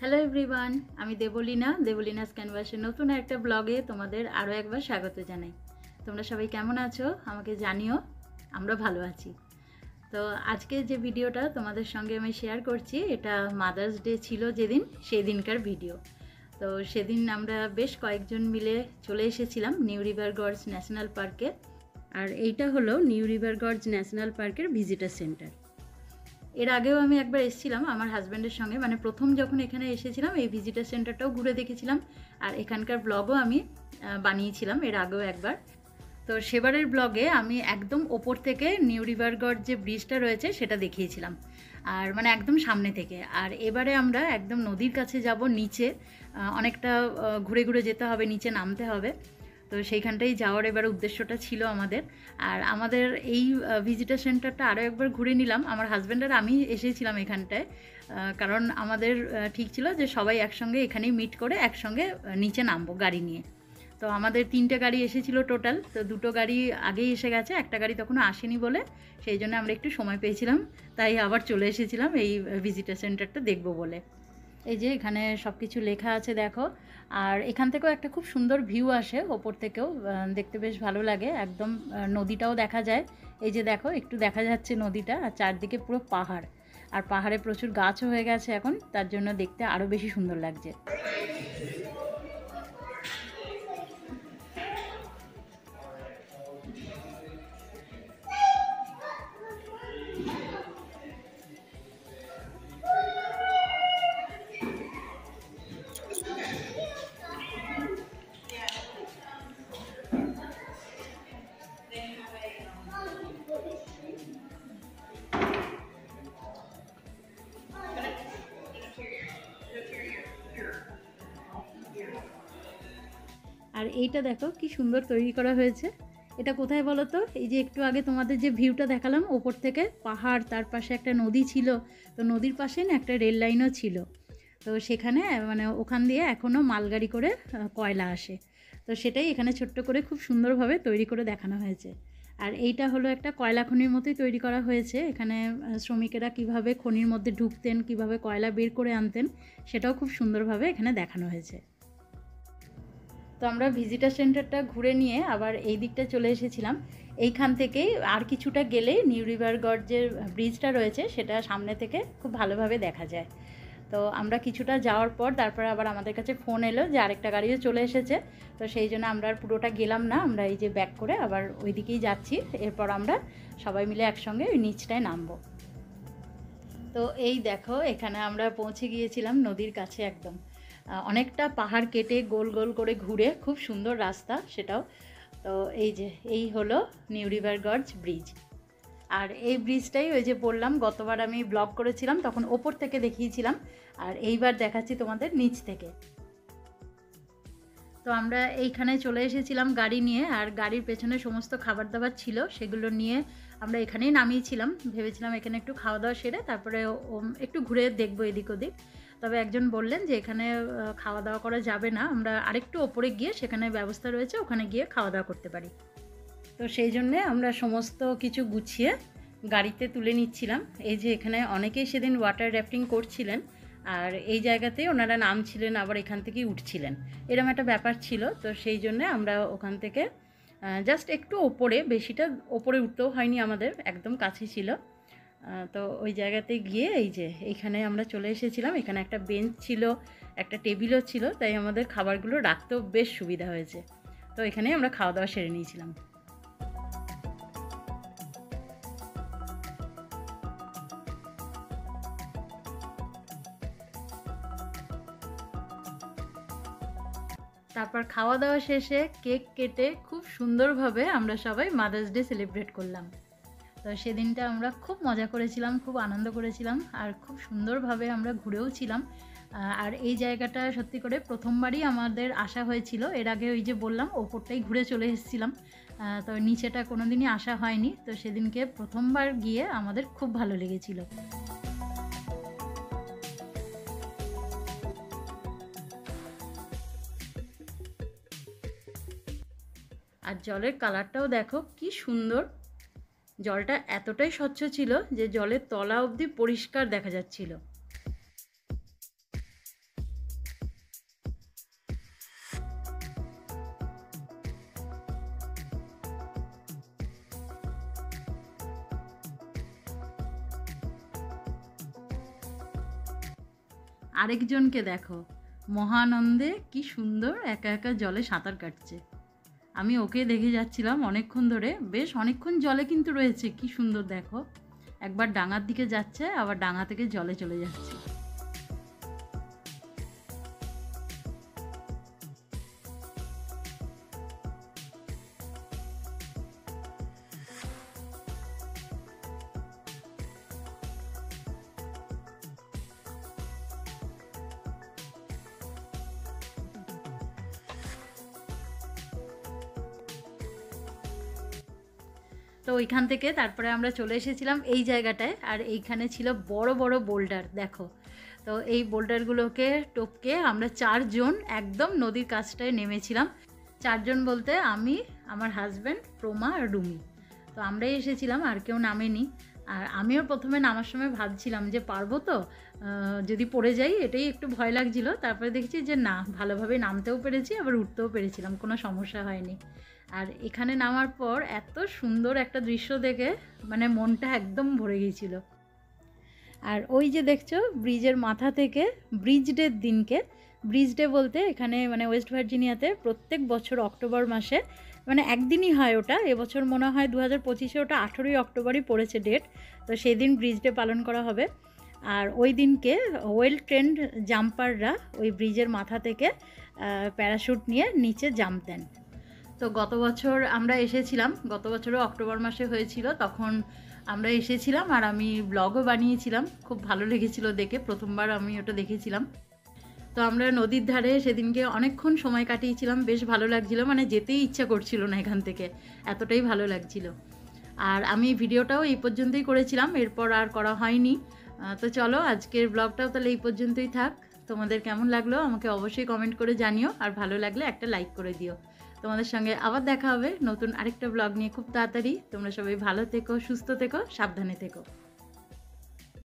Hello everyone, আমি দেবলীনাস ক্যানভাসের নতুন একটা ব্লগে তোমাদের আরও একবার স্বাগত জানাই। তোমরা সবাই কেমন আছো আমাকে জানিও। আমরা ভালো আছি। তো আজকে যে ভিডিওটা তোমাদের সঙ্গে আমি শেয়ার করছি, এটা মাদার্স ডে ছিল যেদিন, সেই দিনকার ভিডিও। তো সেদিন আমরা বেশ কয়েকজন মিলে চলে এসেছিলাম নিউ রিভার গর্জ ন্যাশনাল পার্কে। আর এইটা হলো নিউ রিভার গর্জ ন্যাশনাল পার্কের ভিজিটার সেন্টার। এর আগেও আমি একবার এসেছিলাম আমার হাজব্যান্ডের সঙ্গে, মানে প্রথম যখন এখানে এসেছিলাম এই ভিজিটার সেন্টারটাও ঘুরে দেখেছিলাম, আর এখানকার ব্লগও আমি বানিয়েছিলাম এর আগেও একবার। তো সেবারের ব্লগে আমি একদম ওপর থেকে নিউ রিভারগড় যে ব্রিজটা রয়েছে সেটা দেখিয়েছিলাম, আর মানে একদম সামনে থেকে। আর এবারে আমরা একদম নদীর কাছে যাব, নিচে অনেকটা ঘুরে ঘুরে যেতে হবে, নিচে নামতে হবে। তো সেইখানটাই যাওয়ার এবার উদ্দেশ্যটা ছিল আমাদের। আর আমাদের এই ভিজিটার সেন্টারটা আরও একবার ঘুরে নিলাম, আমার হাজব্যান্ড আর আমি এসেছিলাম এখানটায়, কারণ আমাদের ঠিক ছিল যে সবাই একসঙ্গে এখানেই মিট করে একসঙ্গে নিচে নামবো গাড়ি নিয়ে। তো আমাদের 3টে গাড়ি এসেছিলো টোটাল, তো 2টো গাড়ি আগেই এসে গেছে, একটা গাড়ি তখনও আসেনি বলে সেই জন্য আমরা একটু সময় পেয়েছিলাম, তাই আবার চলে এসেছিলাম এই ভিজিটার সেন্টারটা দেখব বলে। এই যে এখানে সব কিছু লেখা আছে দেখো, আর এখান থেকেও একটা খুব সুন্দর ভিউ আসে, ওপর থেকেও দেখতে বেশ ভালো লাগে, একদম নদীটাও দেখা যায়। এই যে দেখো একটু দেখা যাচ্ছে নদীটা, আর চারদিকে পুরো পাহাড়, আর পাহাড়ে প্রচুর গাছও হয়ে গেছে এখন, তার জন্য দেখতে আরও বেশি সুন্দর লাগছে। আর এইটা দেখো কি সুন্দর তৈরি করা হয়েছে। এটা কোথায় বলো তো? এই যে একটু আগে তোমাদের যে ভিউটা দেখালাম ওপর থেকে পাহাড়, তার পাশে একটা নদী ছিল, তো নদীর পাশে না একটা রেল লাইনও ছিল। তো সেখানে মানে ওখান দিয়ে এখনও মালগাড়ি করে কয়লা আসে। তো সেটাই এখানে ছোট্ট করে খুব সুন্দরভাবে তৈরি করে দেখানো হয়েছে। আর এইটা হলো একটা কয়লা খনির মতোই তৈরি করা হয়েছে। এখানে শ্রমিকেরা কিভাবে খনির মধ্যে ঢুকতেন, কিভাবে কয়লা বের করে আনতেন, সেটাও খুব সুন্দরভাবে এখানে দেখানো হয়েছে। তো আমরা ভিজিটার সেন্টারটা ঘুরে নিয়ে আবার এই দিকটা চলে এসেছিলাম। এইখান থেকেই আর কিছুটা গেলে নিউ রিভারগড় যে ব্রিজটা রয়েছে সেটা সামনে থেকে খুব ভালোভাবে দেখা যায়। তো আমরা কিছুটা যাওয়ার পর তারপরে আবার আমাদের কাছে ফোন এলো যে আরেকটা গাড়িও চলে এসেছে। তো সেই জন্য আমরা আর পুরোটা গেলাম না, আমরা এই যে ব্যাক করে আবার ওই দিকেই যাচ্ছি। এরপর আমরা সবাই মিলে একসঙ্গে ওই নিচটায় নামবো। তো এই দেখো এখানে আমরা পৌঁছে গিয়েছিলাম নদীর কাছে একদম, অনেকটা পাহাড় কেটে গোল গোল করে ঘুরে, খুব সুন্দর রাস্তা সেটাও। তো এই যে এই হলো নিউ রিভারগড় ব্রিজ। আর এই ব্রিজটাই ওই যে বললাম গতবার আমি ব্লগ করেছিলাম তখন ওপর থেকে দেখিয়েছিলাম, আর এইবার দেখাচ্ছি তোমাদের নিচ থেকে। তো আমরা এইখানে চলে এসেছিলাম গাড়ি নিয়ে, আর গাড়ির পেছনে সমস্ত খাবার দাবার ছিল, সেগুলো নিয়ে আমরা এখানেই নামিয়েছিলাম। ভেবেছিলাম এখানে একটু খাওয়া দাওয়া সেরে তারপরে একটু ঘুরে দেখবো এদিক ওদিক। তবে একজন বললেন যে এখানে খাওয়া দাওয়া করা যাবে না, আমরা আরেকটু ওপরে গিয়ে সেখানে ব্যবস্থা রয়েছে, ওখানে গিয়ে খাওয়া দাওয়া করতে পারি। তো সেই জন্যে আমরা সমস্ত কিছু গুছিয়ে গাড়িতে তুলে নিচ্ছিলাম। এই যে এখানে অনেকেই সেদিন ওয়াটার র্যাফটিং করছিলেন, আর এই জায়গাতে ওনারা নামছিলেন আবার এখান থেকেই উঠছিলেন, এরকম একটা ব্যাপার ছিল। তো সেই জন্যে আমরা ওখান থেকে জাস্ট একটু ওপরে, বেশিটা ওপরে উঠতেও হয়নি আমাদের, একদম কাছে ছিল। তো ওই জায়গাতে গিয়ে এই যে এইখানে আমরা চলে এসেছিলাম। এখানে একটা বেঞ্চ ছিল, একটা টেবিলও ছিল, তাই আমাদের খাবারগুলো রাখতেও বেশ সুবিধা হয়েছে। তো এখানেই আমরা খাওয়া দাওয়া সেরে নিয়েছিলাম। তারপর খাওয়া দাওয়া শেষে কেক কেটে খুব সুন্দরভাবে আমরা সবাই মাদার্স ডে সেলিব্রেট করলাম। তো সেদিনটা আমরা খুব মজা করেছিলাম, খুব আনন্দ করেছিলাম, আর খুব সুন্দরভাবে আমরা ঘুরেও ছিলাম। আর এই জায়গাটা সত্যি করে প্রথমবারই আমাদের আসা হয়েছিল। এর আগে ওই যে বললাম ওপরটাই ঘুরে চলে এসেছিলাম, তো নিচেটা কোনো দিনই আসা হয়নি। তো সেদিনকে প্রথমবার গিয়ে আমাদের খুব ভালো লেগেছিল। আর জলের কালারটাও দেখো কি সুন্দর, জলটা এতটাই স্বচ্ছ ছিল যে জলের তলা অবধি পরিষ্কার দেখা যাচ্ছিল। আরেকজনকে দেখো মহানন্দে কি সুন্দর একা একা জলে সাঁতার কাটছে। আমি ওকে দেখে যাচ্ছিলাম অনেকক্ষণ ধরে, বেশ অনেকক্ষণ জলে কিন্তু রয়েছে, কি সুন্দর দেখো, একবার ডাঙার দিকে যাচ্ছে আবার ডাঙা থেকে জলে চলে যাচ্ছে। তো ওইখান থেকে তারপরে আমরা চলে এসেছিলাম এই জায়গাটায়, আর এইখানে ছিল বড় বড় বোল্ডার দেখো। তো এই বোল্ডারগুলোকে টপকে আমরা 4 জন একদম নদীর কাছটায় নেমেছিলাম। 4 জন বলতে আমি, আমার হাজব্যান্ড, প্রমা আর রুমি। তো আমরাই এসেছিলাম, আর কেউ নামেনি। আর আমিও প্রথমে নামার সময় ভাবছিলাম যে পারবো তো, যদি পড়ে যাই এটাই একটু ভয় লাগছিল। তারপরে দেখছি যে না, ভালোভাবে নামতেও পেরেছি, আবার উঠতেও পেরেছিলাম, কোনো সমস্যা হয়নি। আর এখানে নামার পর এত সুন্দর একটা দৃশ্য দেখে মানে মনটা একদম ভরে গিয়েছিল। আর ওই যে দেখছো ব্রিজের মাথা থেকে ব্রিজ ডের দিনকে, ব্রিজ ডে বলতে এখানে মানে ওয়েস্ট ভার্জিনিয়াতে প্রত্যেক বছর অক্টোবর মাসে, মানে একদিনই হয় ওটা, এবছর মনে হয় 2025-এ ওটা 18ই অক্টোবরই পড়েছে ডেট। তো সেই দিন ব্রিজ ডে পালন করা হবে। আর ওই দিনকে ওয়েল ট্রেন্ড জাম্পাররা ওই ব্রিজের মাথা থেকে প্যারাশুট নিয়ে নিচে জাম্প দেন। তো গত বছর আমরা এসেছিলাম, গত বছরও অক্টোবর মাসে হয়েছিল, তখন আমরা এসেছিলাম আর আমি ব্লগও বানিয়েছিলাম, খুব ভালো লেগেছিল দেখে, প্রথমবার আমি ওটা দেখেছিলাম। তো আমরা নদীর ধারে সেদিনকে অনেকক্ষণ সময় কাটিয়েছিলাম, বেশ ভালো লাগছিল, মানে যেতেই ইচ্ছা করছিল না এখান থেকে, এতটাই ভালো লাগছিল। আর আমি ভিডিওটাও এই পর্যন্তই করেছিলাম, এরপর আর করা হয়নি। তো চলো আজকের ব্লগটাও তাহলে এই পর্যন্তই থাক। তোমাদের কেমন লাগলো আমাকে অবশ্যই কমেন্ট করে জানিও, আর ভালো লাগলে একটা লাইক করে দিও। তোমাদের সঙ্গে আবার দেখা হবে নতুন আরেকটা ব্লগ নিয়ে খুব তাড়াতাড়ি। তোমরা সবাই ভালো থেকো, সুস্থ থেকো, সাবধানে থেকো।